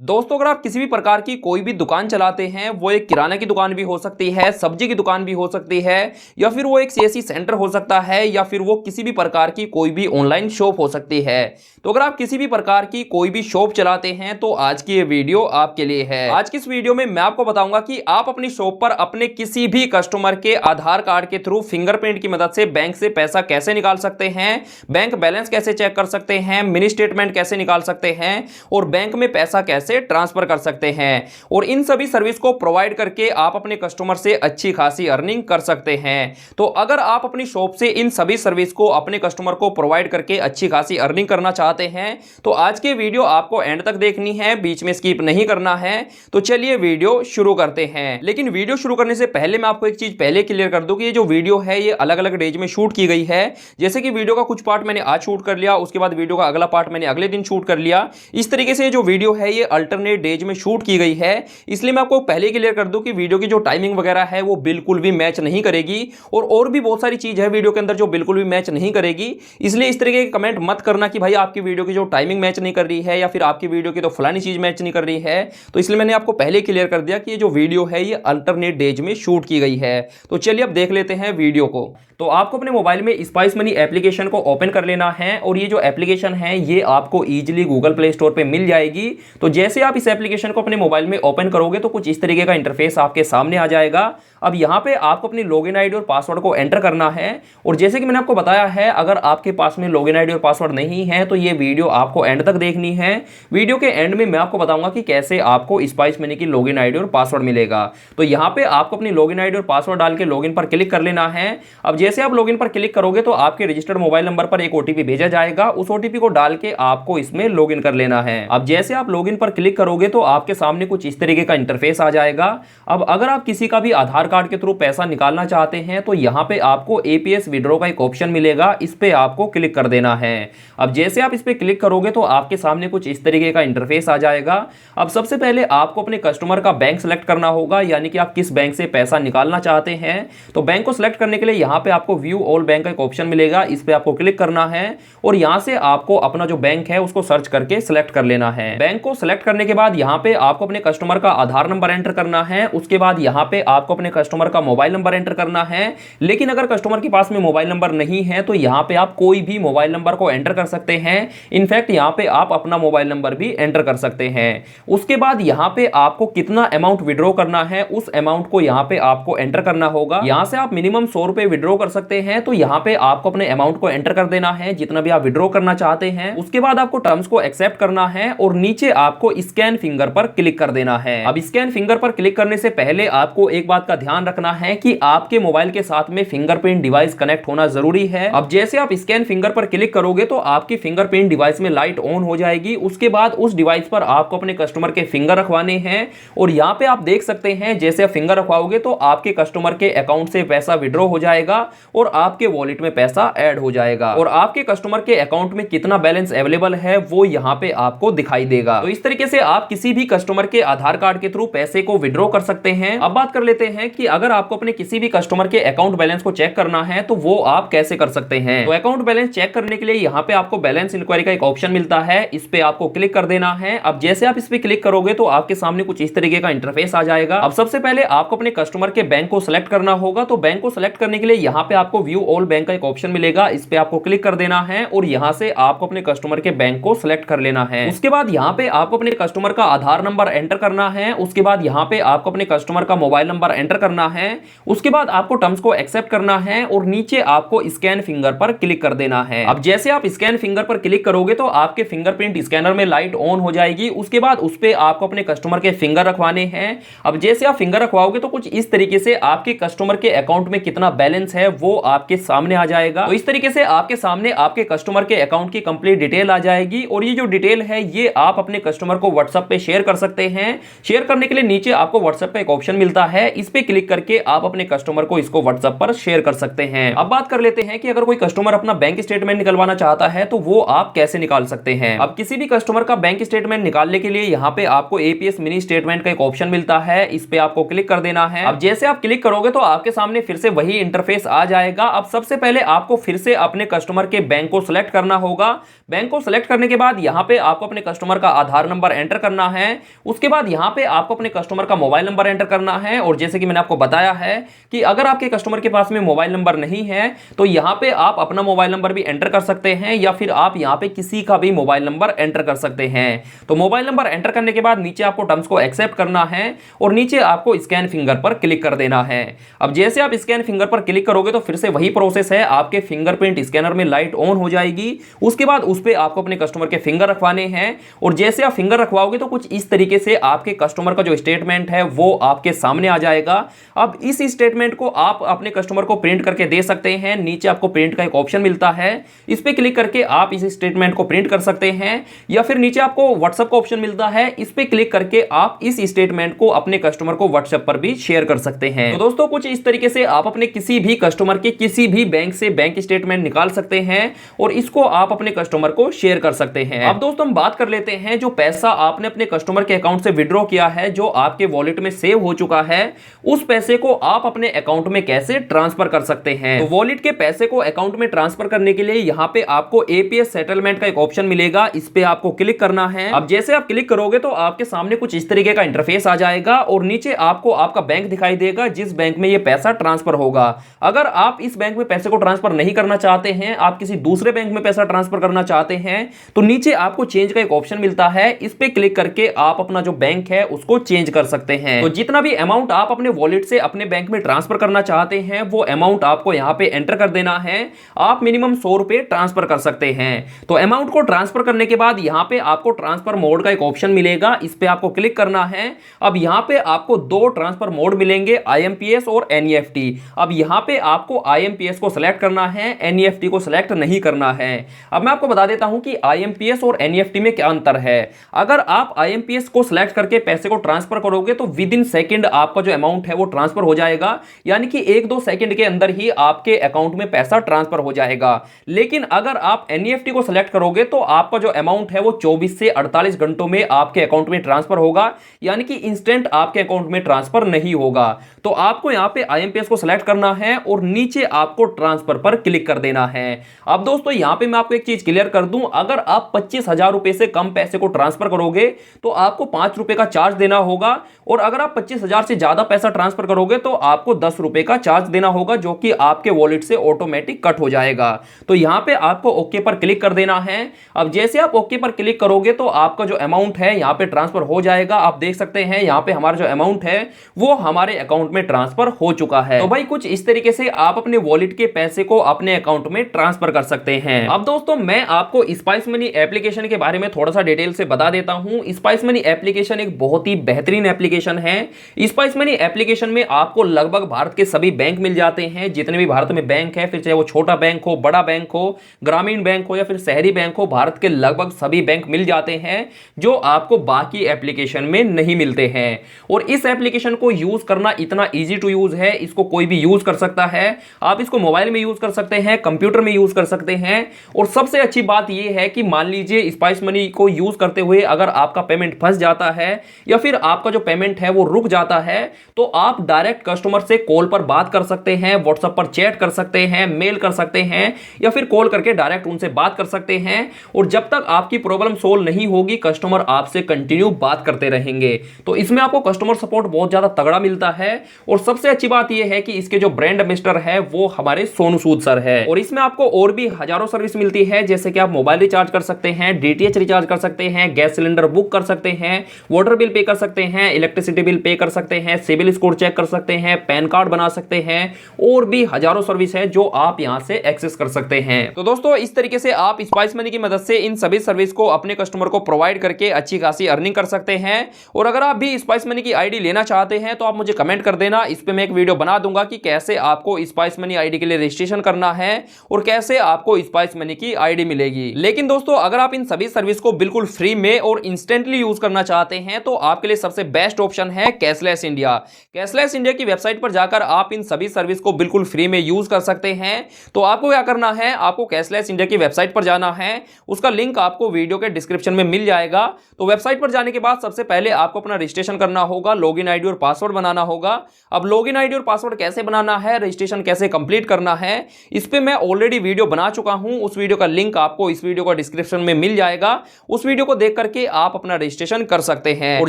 दोस्तों, अगर आप किसी भी प्रकार की कोई भी दुकान चलाते हैं, वो एक किराना की दुकान भी हो सकती है, सब्जी की दुकान भी हो सकती है, या फिर वो एक सीएससी सेंटर हो सकता है, या फिर वो किसी भी प्रकार की कोई भी ऑनलाइन शॉप हो सकती है। तो अगर आप किसी भी प्रकार की कोई भी शॉप चलाते हैं तो आज की ये वीडियो आपके लिए है। आज की इस वीडियो में मैं आपको बताऊंगा कि आप अपनी शॉप पर अपने किसी भी कस्टमर के आधार कार्ड के थ्रू फिंगरप्रिंट की मदद से बैंक से पैसा कैसे निकाल सकते हैं, बैंक बैलेंस कैसे चेक कर सकते हैं, मिनी स्टेटमेंट कैसे निकाल सकते हैं और बैंक में पैसा कैसे ट्रांसफर कर सकते हैं। और इन सभी सर्विस को प्रोवाइड करके आप अपने कस्टमर से अच्छी खासी अर्निंग कर सकते हैं। तो अगर आप अपनी शॉप से इन सभी सर्विस को अपने कस्टमर को प्रोवाइड करके अच्छी खासी अर्निंग करना चाहते हैं तो आज के वीडियो आपको एंड तक देखनी है, बीच में स्किप नहीं करना है। तो चलिए वीडियो शुरू करते हैं। लेकिन वीडियो शुरू करने से पहले मैं आपको एक चीज पहले क्लियर कर दूं कि ये जो वीडियो है ये अलग अलग डेज में शूट की गई है। जैसे कि वीडियो का कुछ पार्ट मैंने आज शूट कर लिया, उसके बाद वीडियो का अगला पार्ट मैंने अगले दिन शूट कर लिया। इस तरीके से जो वीडियो है ये अल्टरनेट डेज में शूट की गई है। इसलिए मैं आपको पहले क्लियर कर दूं कि वीडियो की जो टाइमिंग वगैरह है वो बिल्कुल भी मैच नहीं करेगी और भी बहुत सारी चीज है वीडियो के अंदर जो बिल्कुल भी मैच नहीं करेगी। इसलिए इस तरीके के कमेंट मत करना कि भाई आपकी वीडियो की जो टाइमिंग मैच नहीं कर रही है या फिर आपकी वीडियो की तो फलानी चीज मैच नहीं कर रही है। तो इसलिए मैंने आपको पहले क्लियर कर दिया कि ये जो वीडियो है ये अल्टरनेट डेज में शूट की गई है। तो चलिए अब देख लेते हैं वीडियो को। तो आपको अपने मोबाइल में स्पाइस मनी एप्लीकेशन को ओपन कर लेना है और ये जो एप्लीकेशन है ये आपको इजीली गूगल प्ले स्टोर पे मिल जाएगी। तो जैसे आप इस एप्लीकेशन को अपने मोबाइल में ओपन करोगे तो कुछ इस तरीके का इंटरफेस आपके सामने आ जाएगा। अब यहाँ पे आपको अपनी लॉगिन आईडी और पासवर्ड को एंटर करना है। और जैसे कि मैंने आपको बताया है, अगर आपके पास में लॉगिन आईडी और पासवर्ड नहीं है तो ये वीडियो आपको एंड तक देखनी है। वीडियो के एंड में मैं आपको बताऊंगा कि कैसे आपको स्पाइस मनी की लॉगिन आईडी और पासवर्ड मिलेगा। तो यहाँ पे आपको अपनी लॉगिन आईडी और पासवर्ड डाल के लॉगिन पर क्लिक कर लेना है। अब जैसे आप लॉगिन पर क्लिक करोगे तो आपके रजिस्टर्ड मोबाइल नंबर पर एक ओटीपी भेजा जाएगा। उस ओटीपी को डाल के आपको इसमें लॉगिन कर लेना है। अब जैसे आप लॉगिन पर क्लिक करोगे तो आपके सामने कुछ इस तरीके का इंटरफेस आ जाएगा। अब अगर आप किसी का भी आधार कार्ड के थ्रू पैसा निकालना चाहते हैं तो यहाँ पे आपको एपीएस विड्रॉ का एक ऑप्शन मिलेगा, इस पे आपको क्लिक कर देना है। अब जैसे आप इस पे क्लिक करोगे तो आपके सामने कुछ इस तरीके का इंटरफेस आ जाएगा। अब सबसे पहले आपको अपने कस्टमर का बैंक सेलेक्ट करना होगा, यानी कि आप किस बैंक से पैसा निकालना चाहते हैं। तो बैंक को सिलेक्ट करने के लिए यहाँ पे आपको व्यू ऑल बैंक का एक ऑप्शन मिलेगा, इस पे आपको क्लिक करना है और यहाँ से आपको अपना जो बैंक है उसको सर्च करके सिलेक्ट कर लेना है। बैंक को सिलेक्ट करने के बाद यहाँ पे आपको अपने कस्टमर का आधार नंबर एंटर करना है। उसके बाद यहाँ पे आपको अपने कस्टमर का मोबाइल नंबर एंटर करना है। लेकिन अगर कस्टमर के पास में मोबाइल नंबर नहीं है तो यहाँ पे आप कोई भी मोबाइल नंबर को एंटर कर सकते हैं। इनफैक्ट यहाँ पे आप अपना मोबाइल नंबर भी एंटर कर सकते हैं। उसके बाद यहाँ पे आपको कितना अमाउंट विड्रॉ करना है उस अमाउंट को यहाँ पे आपको एंटर करना होगा। यहाँ से आप मिनिमम 100 रुपए विड्रॉ कर सकते हैं। तो यहाँ पे आपको अपने अमाउंट को एंटर कर देना है जितना भी आप विड्रॉ करना चाहते हैं। उसके बाद आपको टर्म्स को एक्सेप्ट करना है और नीचे आपको स्कैन फिंगर पर क्लिक कर देना है। अब स्कैन फिंगर पर क्लिक करने से पहले आपको एक बात का ध्यान रखना है कि आपके मोबाइल के साथ में फिंगरप्रिंट डिवाइस कनेक्ट होना जरूरी है। अब जैसे आप स्कैन फिंगर पर क्लिक करोगे तो आपकी फिंगरप्रिंट डिवाइस में लाइट ऑन हो जाएगी। उसके बाद उस डिवाइस पर आपको अपने कस्टमर के फिंगर रखवाने हैं और यहाँ पे आप देख सकते हैं जैसे आप फिंगर रखवाओगे तो आपके कस्टमर के अकाउंट से पैसा विड्रॉ हो जाएगा और आपके वॉलेट में पैसा ऐड हो जाएगा और आपके कस्टमर के अकाउंट में कितना बैलेंस अवेलेबल है वो यहाँ पे आपको दिखाई देगा। तो इस तरीके से आप किसी भी कस्टमर के आधार कार्ड के थ्रू पैसे को विड्रॉ कर सकते हैं। अब बात कर लेते हैं कि अगर आपको अपने किसी भी कस्टमर के अकाउंट बैलेंस को चेक करना है तो वो आप कैसे कर सकते हैं। तो अकाउंट बैलेंस चेक करने के लिए यहाँ पे आपको बैलेंस इंक्वायरी का एक ऑप्शन मिलता है, इस पे आपको क्लिक कर देना है। अब जैसे आप इस पे क्लिक करोगे तो आपके सामने कुछ इस तरीके का इंटरफेस आ जाएगा। अब सबसे पहले आपको अपने कस्टमर के बैंक को सिलेक्ट करना होगा। तो बैंक को सिलेक्ट करने के लिए यहाँ पे आपको व्यू ऑल बैंक का एक ऑप्शन मिलेगा, इस पे आपको क्लिक कर देना है और यहाँ से आपको अपने कस्टमर के बैंक को सिलेक्ट कर लेना है। उसके बाद यहाँ पे आपको अपने कस्टमर का आधार नंबर एंटर करना है। उसके बाद यहाँ पे आपको अपने कस्टमर का मोबाइल नंबर एंटर करना है। उसके बाद आपको टर्म्स को एक्सेप्ट करना है और नीचे आपको स्कैन फिंगर पर क्लिक कर देना है। अब जैसे आप स्कैन फिंगर पर क्लिक करोगे तो आपके फिंगरप्रिंट स्कैनर में लाइट ऑन हो जाएगी। उसके बाद उस पे आपको अपने कस्टमर के फिंगर रखवाने हैं। अब जैसे आप फिंगर रखवाओगे तो कुछ इस तरीके से आपके कस्टमर के अकाउंट में कितना बैलेंस है वो आपके सामने आ जाएगा। तो इस तरीके से आपके सामने आपके कस्टमर के अकाउंट की कंप्लीट डिटेल आ जाएगी और ये जो डिटेल है ये आप अपने कस्टमर को व्हाट्सएप पे शेयर कर सकते हैं। शेयर करने के लिए नीचे आपको व्हाट्सएप का एक ऑप्शन मिलता है, इस पे क्लिक करके आप अपने कस्टमर को इसको व्हाट्सएप पर शेयर कर सकते हैं। अब बात कर लेते हैं कि अगर कोई कस्टमर अपना बैंक स्टेटमेंट निकलवाना चाहता है तो वो आप कैसे निकाल सकते हैं। अब किसी भी कस्टमर का बैंक स्टेटमेंट निकालने के लिए यहाँ पे आपको एपीएस मिनी स्टेटमेंट का एक ऑप्शन मिलता है, इस पे आपको क्लिक कर देना है। अब जैसे आप क्लिक करोगे तो आपके सामने फिर से वही इंटरफेस आ जाएगा। अब सबसे पहले आपको फिर से अपने कस्टमर के बैंक को सिलेक्ट करना होगा। बैंक को सिलेक्ट करने के बाद यहाँ पे आपको अपने कस्टमर का आधार नंबर नंबर एंटर करना है। उसके बाद यहाँ पे आपको अपने कस्टमर का मोबाइल नंबर एंटर करना है। और जैसे कि मैंने आपको बताया है कि अगर आपके कस्टमर के पास में मोबाइल नंबर नहीं है तो यहाँ पे आप अपना मोबाइल नंबर भी एंटर कर सकते हैं या फिर आप यहाँ पे किसी का भी मोबाइल नंबर एंटर कर सकते हैं। तो मोबाइल नंबर एंटर करने के बाद नीचे आपको टर्म्स को एक्सेप्ट करना है और नीचे आपको स्कैन फिंगर पर क्लिक कर देना है। अब जैसे आप स्कैन फिंगर पर क्लिक करोगे तो फिर से वही प्रोसेस है, आपके फिंगरप्रिंट स्कैनर में लाइट ऑन हो जाएगी। उसके बाद उस पर आपको अपने कस्टमर के फिंगर रखवाने हैं और जैसे आप फिंगर रखवाओगे तो कुछ इस तरीके से आपके कस्टमर का जो स्टेटमेंट है वो आपके सामने आ जाएगा। अब इस स्टेटमेंट को आप अपने कस्टमर को प्रिंट करके दे सकते हैं। नीचे आपको प्रिंट का एक ऑप्शन मिलता है, इस पे क्लिक करके आप इस स्टेटमेंट को प्रिंट कर सकते हैं या फिर नीचे आपको व्हाट्सएप का ऑप्शन मिलता है, इस पे क्लिक करके आप इस स्टेटमेंट को अपने कस्टमर को व्हाट्सएप पर भी शेयर कर सकते हैं। तो दोस्तों कुछ इस तरीके से आप अपने किसी भी कस्टमर के किसी भी बैंक से बैंक स्टेटमेंट निकाल सकते हैं और इसको आप अपने कस्टमर को शेयर कर सकते हैं। अब दोस्तों हम बात कर लेते हैं जो पैसा आपने अपने कस्टमर के अकाउंट से विड्रॉ किया है, जो आपके वॉलेट में सेव हो चुका है, उस पैसे को आप अपने अकाउंट में कैसे ट्रांसफर कर सकते हैं। तो वॉलेट के पैसे को अकाउंट में ट्रांसफर करने के लिए यहाँ पे आपको एपीएस सेटलमेंट का एक ऑप्शन मिलेगा, इस पे आपको क्लिक करना है। अब जैसे आप क्लिक करोगे तो आपके सामने कुछ इस तरीके का इंटरफेस आ जाएगा और नीचे आपको आपका बैंक दिखाई देगा जिस बैंक में ये पैसा ट्रांसफर होगा। अगर आप इस बैंक में पैसे को ट्रांसफर नहीं करना चाहते हैं, आप किसी दूसरे बैंक में पैसा ट्रांसफर करना चाहते हैं, तो नीचे आपको चेंज का एक ऑप्शन मिलता है, इस पे क्लिक करके आप अपना जो बैंक है उसको चेंज कर सकते हैं। तो जितना भी अमाउंट आप अपने वॉलेट से अपने बैंक में ट्रांसफर करना चाहते हैं वो अमाउंट आपको यहां पे एंटर कर देना है। आप मिनिमम 100 रुपए ट्रांसफर कर सकते हैं। तो अमाउंट को ट्रांसफर करने के बाद यहां पे आपको ट्रांसफर मोड का एक ऑप्शन मिलेगा, इस पे आपको क्लिक करना है। अब यहां पे आपको दो ट्रांसफर मोड मिलेंगे, आईएमपीएस और एनईएफटी। अब यहां पे आपको आईएमपीएस को सिलेक्ट करना है, एनईएफटी को सिलेक्ट नहीं करना है। अब मैं आपको बता देता हूं कि आईएमपीएस और एनईएफटी में क्या अंतर है। अगर आप आईएमपीएस को सिलेक्ट करके पैसे को ट्रांसफर करोगे तो विद इन सेकंड आपका जो अमाउंट है वो ट्रांसफर हो जाएगा, यानी कि 1-2 सेकंड के अंदर ही आपके अकाउंट में पैसा ट्रांसफर हो जाएगा। लेकिन अगर आप एनईएफटी को सिलेक्ट करोगे तो आपका जो अमाउंट है वो 24 से 48 घंटों में आपके अकाउंट में ट्रांसफर होगा, यानी कि इंस्टेंट आपके अकाउंट में ट्रांसफर नहीं होगा। तो आपको यहां पे आईएमपीएस को सिलेक्ट करना है और नीचे आपको ट्रांसफर पर क्लिक कर देना है। अब दोस्तों यहां पे मैं आपको एक चीज क्लियर कर दूं, अगर आप 25,000 रुपए से कम पैसे को ट्रांसफर करोगे तो आपको 5 रुपए का चार्ज देना होगा और अगर आप 25,000 से ज्यादा पैसा ट्रांसफर करोगे तो आपको 10 रुपए का चार्ज देना होगा, जो कि आपके वॉलेट से ऑटोमेटिक कट हो जाएगा। तो यहां पे आपको ओके पर क्लिक कर देना है। अब जैसे आप ओके पर क्लिक करोगे तो आपका जो अमाउंट है यहां पे ट्रांसफर हो जाएगा। आप देख सकते हैं यहां पे हमारा जो अमाउंट है वो हमारे अकाउंट में ट्रांसफर हो चुका है। तो भाई कुछ इस तरीके से आप अपने वॉलेट के पैसे को अपने अकाउंट में ट्रांसफर कर सकते हैं। अब दोस्तों मैं आपको स्पाइस मनी एप्लीकेशन के बारे में थोड़ा सा डिटेल से बता देता हूं। स्पाइस मनी एप्लीकेशन एक बहुत ही बेहतरीन एप्लीकेशन है। स्पाइस मनी एप्लीकेशन में आपको लगभग भारत के सभी बैंक मिल जाते हैं, जितने भी भारत में बैंक है, फिर चाहे वो छोटा बैंक हो, बड़ा बैंक हो, ग्रामीण बैंक हो या फिर शहरी बैंक हो, भारत के लगभग सभी बैंक मिल जाते हैं जो आपको बाकी एप्लीकेशन में नहीं मिलते हैं। और इस एप्लीकेशन को यूज करना इतना इजी टू यूज है, इसको कोई भी यूज कर सकता है। आप इसको मोबाइल में यूज कर सकते हैं, कंप्यूटर में यूज कर सकते हैं। और सबसे अच्छी बात यह है कि मान लीजिए स्पाइस मनी को यूज करते हुए अगर आपका पेमेंट फंस जाता है या फिर आपका जो पेमेंट है वो रुक जाता है तो आप डायरेक्ट कस्टमर से कॉल पर बात कर सकते हैं, व्हाट्सएप पर चैट कर सकते हैं, मेल कर सकते हैं या फिर कॉल करके डायरेक्ट उनसे बात कर सकते हैं। और जब तक आपकी प्रॉब्लम सोल्व नहीं होगी कस्टमर आपसे कंटिन्यू बात करते रहेंगे। तो इसमें आपको कस्टमर सपोर्ट बहुत ज्यादा तगड़ा मिलता है। और सबसे अच्छी बात यह है कि इसके जो ब्रांड एम्बेसडर है वो हमारे सोनू सूद सर है। और इसमें आपको और भी हजारों सर्विस मिलती है, जैसे कि आप मोबाइल रिचार्ज कर सकते हैं, डीटीएच रिचार्ज कर सकते हैं, गैस सिलेंडर बुक कर सकते हैं, वाटर बिल पे कर सकते हैं, इलेक्ट्रिसिटी बिल पे कर सकते हैं, सिविल स्कोर चेक कर सकते हैं, पैन कार्ड बना सकते हैं और भी हजारों सर्विस है जो आप यहां से एक्सेस कर सकते हैं। तो दोस्तों इस तरीके से आप स्पाइस मनी की मदद से इन सभी सर्विस को अपने कस्टमर को प्रोवाइड करके अच्छी खासी अर्निंग कर सकते हैं। और अगर आप भी स्पाइस मनी की आईडी लेना चाहते हैं तो आप मुझे कमेंट कर देना, इस पे मैं एक वीडियो बना दूंगा कि कैसे आपको स्पाइस मनी आईडी के लिए रजिस्ट्रेशन करना है और कैसे आपको स्पाइस मनी की आईडी मिलेगी। लेकिन दोस्तों अगर आप इन सभी सर्विस को बिल्कुल फ्री में और इंस्टेंटली यूज करना चाहते हैं तो आपके लिए सबसे बेस्ट ऑप्शन है कैशलेस इंडिया। कैशलेस इंडिया की वेबसाइट पर जाकर आप इन सभी सर्विस को बिल्कुल फ्री में यूज कर सकते हैं। तो आपको क्या करना है, आपको कैशलेस इंडिया की वेबसाइट पर जाना है, उसका लिंक आपको वीडियो के डिस्क्रिप्शन में मिल जाएगा। तो वेबसाइट पर जाने के बाद सबसे पहले आपको अपना रजिस्ट्रेशन करना होगा, लॉगिन आईडी और पासवर्ड बनाना होगा। अब लॉगिन आईडी और पासवर्ड कैसे बनाना है, रजिस्ट्रेशन कैसे कंप्लीट करना है, इस पे मैं ऑलरेडी वीडियो बना चुका हूं। उस वीडियो का लिंक आपको इस वीडियो का डिस्क्रिप्शन में मिल जाएगा। उस वीडियो को देख करके करके आप अपना रजिस्ट्रेशन कर सकते हैं। और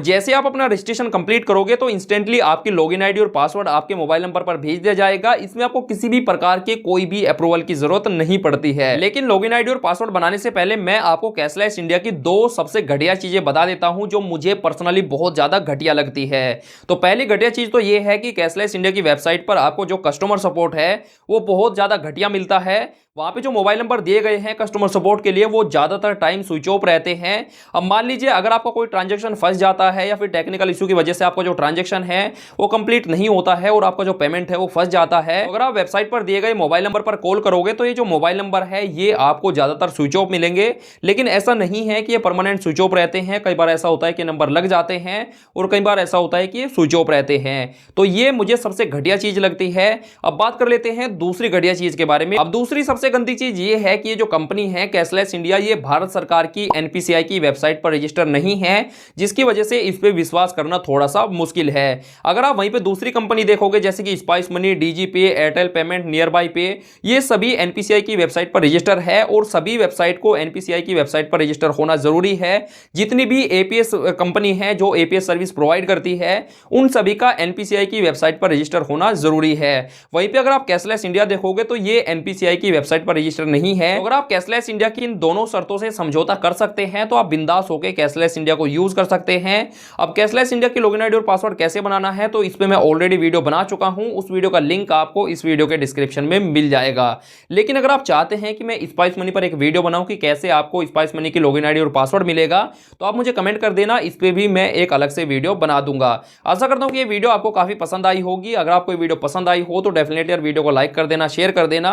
जैसे आप अपना रजिस्ट्रेशन कंप्लीट करोगे तो इंस्टेंटली आपकी लॉगिन आईडी और पासवर्ड आपके मोबाइल नंबर पर भेज दिया जाएगा। इसमें आपको किसी भी प्रकार के कोई भी अप्रूवल की जरूरत नहीं पड़ती है। लेकिन लॉगिन आईडी और पासवर्ड बनाने से पहले मैं आपको कैशलेस इंडिया की दो सबसे घटिया चीजें बता देता हूं जो मुझे पर्सनली बहुत ज्यादा घटिया लगती है। तो पहली घटिया चीज तो यह है कि कैशलेस इंडिया की वेबसाइट पर आपको जो कस्टमर सपोर्ट है वो बहुत ज्यादा घटिया मिलता है। वहां पे जो मोबाइल नंबर दिए गए हैं कस्टमर सपोर्ट के लिए वो ज्यादातर टाइम स्विच ऑफ रहते हैं। अब मान लीजिए अगर आपका कोई ट्रांजैक्शन फंस जाता है या फिर टेक्निकल इशू की वजह से आपका जो ट्रांजैक्शन है वो कंप्लीट नहीं होता है और आपका जो पेमेंट है वो फंस जाता है, अगर आप वेबसाइट पर दिए गए मोबाइल नंबर पर कॉल करोगे तो ये जो मोबाइल नंबर है ये आपको ज्यादातर स्विच ऑफ मिलेंगे। लेकिन ऐसा नहीं है कि ये परमानेंट स्विच ऑफ रहते हैं, कई बार ऐसा होता है कि नंबर लग जाते हैं और कई बार ऐसा होता है कि ये स्विच ऑफ रहते हैं। तो ये मुझे सबसे घटिया चीज लगती है। अब बात कर लेते हैं दूसरी घटिया चीज के बारे में। अब दूसरी सबसे गंदी चीज ये है कि ये जो कंपनी है कैशलेस इंडिया ये भारत सरकार की एनपीसीआई की वेबसाइट पर रजिस्टर नहीं है, जिसकी वजह से इस पे विश्वास करना थोड़ा सा मुश्किल है। अगर आप वहीं पे दूसरी कंपनी देखोगे जैसे कि स्पाइस मनी, डीजी पे, एयरटेल पेमेंट, नियर बाय पे, ये सभी एनपीसीआई की वेबसाइट पर रजिस्टर है और सभी वेबसाइट को एनपीसीआई की वेबसाइट पर रजिस्टर होना जरूरी है। जितनी भी एपीएस कंपनी है जो एपीएस सर्विस प्रोवाइड करती है उन सभी का एनपीसीआई की वेबसाइट पर रजिस्टर होना जरूरी है। वहीं पे अगर आप कैशलेस इंडिया देखोगे तो ये एनपीसीआई की वेबसाइट पर रजिस्टर नहीं है। तो अगर आप कैशलेस इंडिया की इन दोनों शर्तों से समझौता कर सकते हैं तो आप बिंदास होकर कैशलेस इंडिया को यूज कर सकते हैं। अब कैशलेस इंडिया की लॉगिन आईडी और पासवर्ड कैसे बनाना है तो इस पे मैं ऑलरेडी वीडियो बना चुका हूं, उस वीडियो का लिंक आपको इस वीडियो के डिस्क्रिप्शन में मिल जाएगा। लेकिन अगर आप चाहते हैं कि मैं स्पाइस मनी पर एक वीडियो बनाऊं कि कैसे आपको स्पाइस मनी की लॉगिन आईडी और पासवर्ड मिलेगा तो आप मुझे कमेंट कर देना, इस पे भी मैं एक अलग से वीडियो बना दूंगा। आशा करता हूं कि ये वीडियो आपको काफी पसंद आई होगी। अगर आपको ये वीडियो पसंद आई हो तो डेफिनेटली वीडियो को लाइक कर देना, शेयर कर देना